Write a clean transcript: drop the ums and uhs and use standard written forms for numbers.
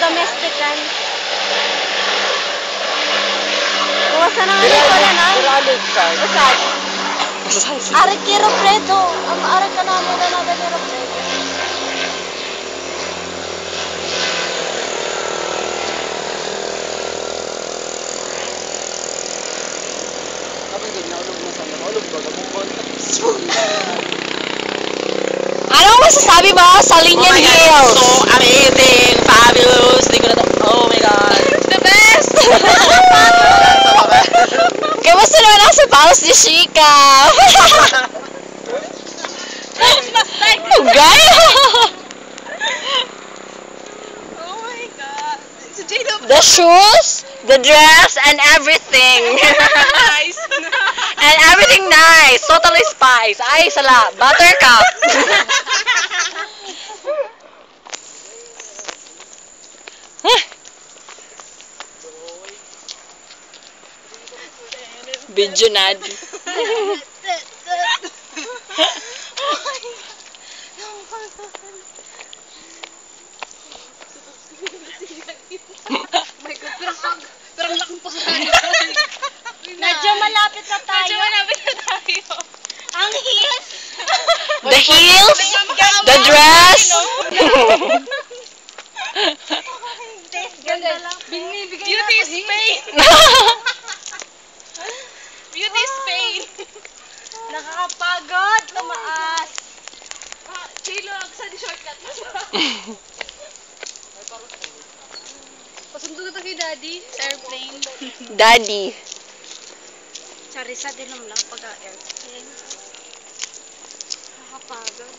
domestican. Kuwasa na nga dito na na. Usad. Ari kiro preto. Ari ka na muna na ganiro preto. Anong masasabi mo sa Linyan Hills? So amazing, fabulous. Di ko na to. Oh my god. The best! Kamusta naman ang sa Paus de Chica? Ugay! Oh my god. The shoes, the dress, and everything. Nice. And everything nice. Totally spice. Ay, sala. Buttercup. Video nadi. Medyo malapit na tayo. Ang heels. The heels, the dress. Ganda lang. Beauty Spain! Beauty Spain! Nakakapagod. Tumaas. Chilo, sa di shortcut mo siya. Pasundo na kay Daddy sa airplane. Daddy. Charisa din lang pag-airplane. Nakakapagod.